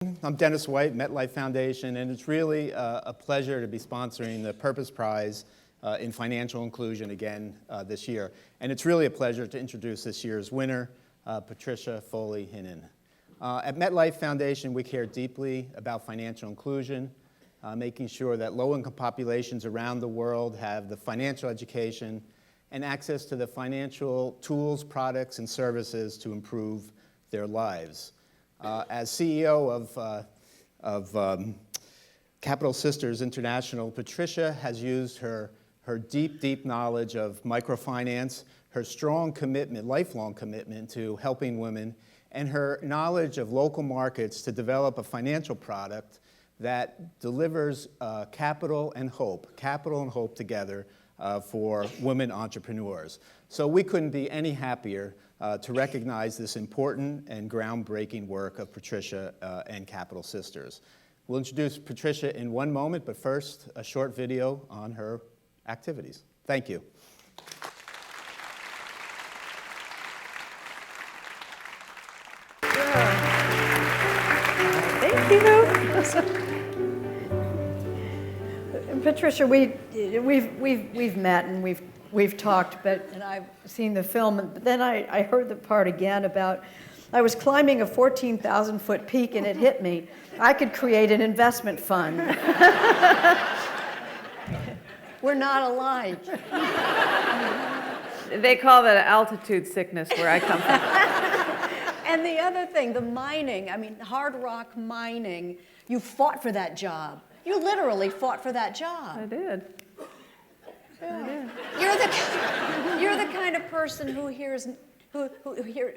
I'm Dennis White, MetLife Foundation, and it's really a pleasure to be sponsoring the Purpose Prize in Financial Inclusion again this year. And it's really a pleasure to introduce this year's winner, Patricia Foley Hinnen. At MetLife Foundation, we care deeply about financial inclusion, making sure that low-income populations around the world have the financial education and access to the financial tools, products, and services to improve their lives. As CEO of Capital Sisters International, Patricia has used her deep knowledge of microfinance, her strong commitment, lifelong commitment to helping women, and her knowledge of local markets to develop a financial product that delivers capital and hope together for women entrepreneurs. So we couldn't be any happier to recognize this important and groundbreaking work of Patricia and Capital Sisters. We'll introduce Patricia in one moment, but first, a short video on her activities. Thank you. Thank you. Patricia, we've met and we've talked, and I've seen the film, but then I heard the part again about I was climbing a 14,000-foot peak and it hit me. I could create an investment fund. We're not alike. They call that altitude sickness where I come from. And the other thing, the mining, I mean, hard rock mining, you fought for that job. You literally fought for that job. I did. Yeah. You're the kind of person who hears,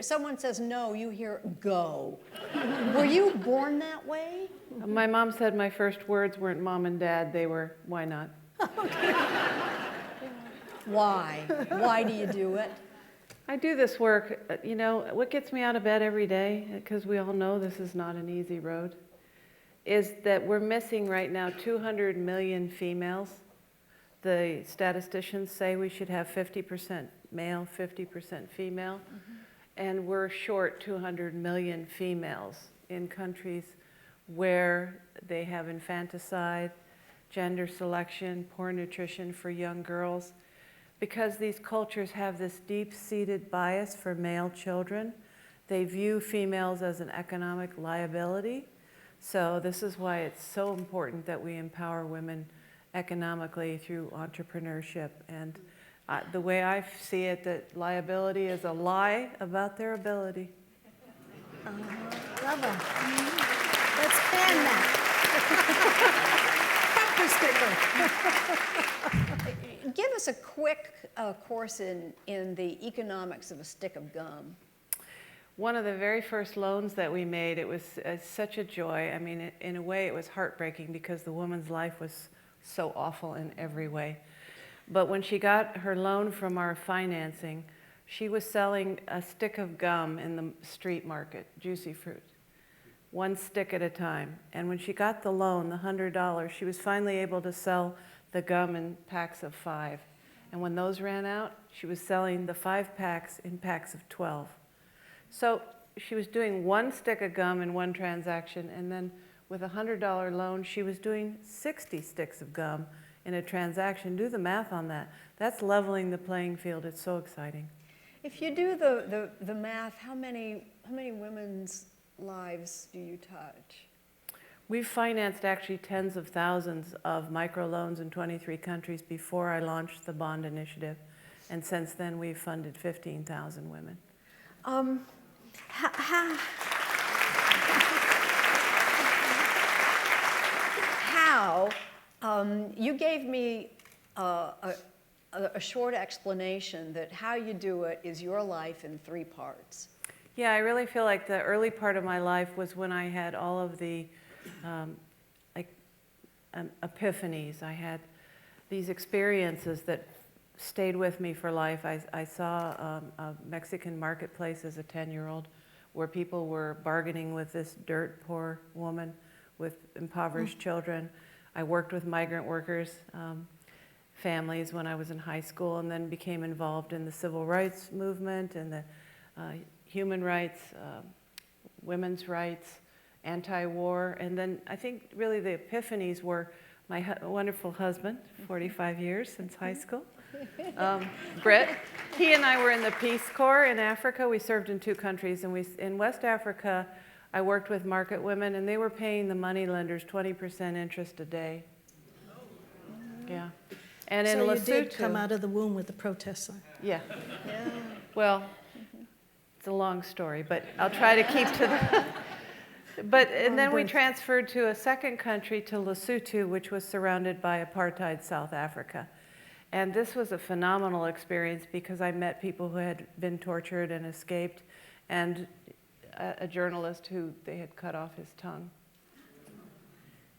someone says no, you hear go. Were you born that way? My mom said my first words weren't mom and dad, they were, why not? Okay. Why? Why do you do it? I do this work, you know, what gets me out of bed every day, because we all know this is not an easy road, is that we're missing right now 200 million females. The statisticians say we should have 50% male, 50% female, and we're short 200 million females in countries where they have infanticide, gender selection, poor nutrition for young girls. Because these cultures have this deep-seated bias for male children, they view females as an economic liability. So this is why it's so important that we empower women economically through entrepreneurship. And the way I see it, that liability is a lie about their ability. Love it. Let's fan that. Give us a quick course in the economics of a stick of gum. One of the very first loans that we made, it was such a joy. I mean, in a way, it was heartbreaking because the woman's life was so awful in every way. But when she got her loan from our financing, she was selling a stick of gum in the street market, juicy fruit, one stick at a time. And when she got the loan, the $100, she was finally able to sell the gum in packs of 5. And when those ran out, she was selling the 5 packs in packs of 12. So she was doing one stick of gum in one transaction, and then with a $100 loan, she was doing 60 sticks of gum in a transaction. Do the math on that. That's leveling the playing field. It's so exciting. If you do the math, how many women's lives do you touch? We've financed actually tens of thousands of microloans in 23 countries before I launched the bond initiative. And since then, we've funded 15,000 women. You gave me a short explanation that how you do it is your life in 3 parts. Yeah, I really feel like the early part of my life was when I had all of the epiphanies. I had these experiences that stayed with me for life. I saw a Mexican marketplace as a 10-year-old where people were bargaining with this dirt poor woman with impoverished children. I worked with migrant workers, families when I was in high school, and then became involved in the civil rights movement and the human rights, women's rights, anti-war. And then I think really the epiphanies were my wonderful husband, 45 years since high school, Britt. He and I were in the Peace Corps in Africa. We served in 2 countries. And in West Africa, I worked with market women, and they were paying the money lenders 20% interest a day. Yeah. And in So you Lesotho, did come out of the womb with the protest sign. yeah. Well, it's a long story, but I'll try to keep to the. And then we transferred to a second country, to Lesotho, which was surrounded by apartheid South Africa. And this was a phenomenal experience because I met people who had been tortured and escaped, and a journalist who they had cut off his tongue.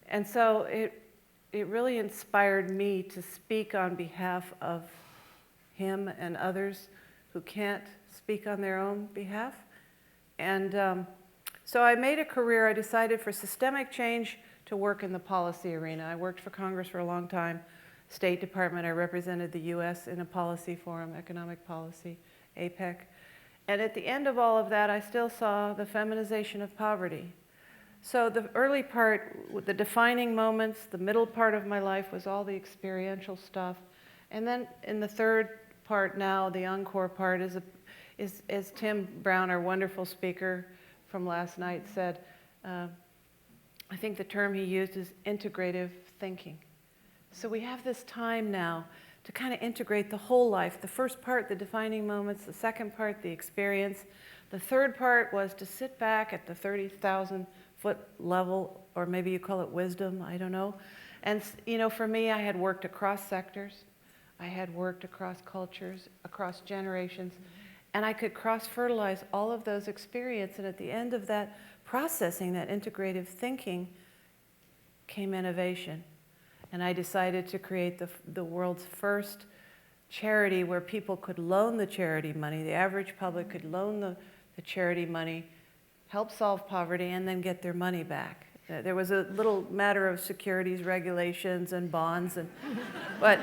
And so it really inspired me to speak on behalf of him and others who can't speak on their own behalf. And so I made a career. I decided for systemic change to work in the policy arena. I worked for Congress for a long time, State Department. I represented the US in a policy forum, economic policy, APEC. And at the end of all of that, I still saw the feminization of poverty. So the early part, the defining moments, the middle part of my life was all the experiential stuff. And then in the third part now, the encore part, is as Tim Brown, our wonderful speaker from last night, said, I think the term he used is integrative thinking. So we have this time now to kind of integrate the whole life. The first part, the defining moments. The second part, the experience. The third part was to sit back at the 30,000-foot level, or maybe you call it wisdom, I don't know. And you know, for me, I had worked across sectors. I had worked across cultures, across generations. And I could cross-fertilize all of those experiences. And at the end of that processing, that integrative thinking, came innovation. And I decided to create the world's first charity where people could loan the charity money. The average public could loan the charity money, help solve poverty, and then get their money back. There was a little matter of securities regulations and bonds, but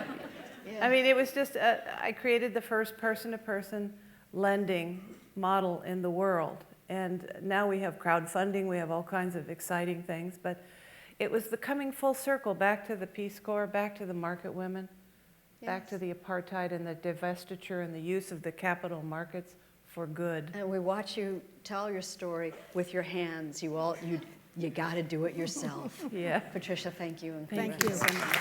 I mean, it was just, I created the first person-to-person lending model in the world. And now we have crowdfunding, we have all kinds of exciting things, but it was the coming full circle back to the Peace Corps, back to the market women, back to the apartheid and the divestiture and the use of the capital markets for good. And we watch you tell your story with your hands. You got to do it yourself. Yeah. Patricia, thank you. And Thank you. so much.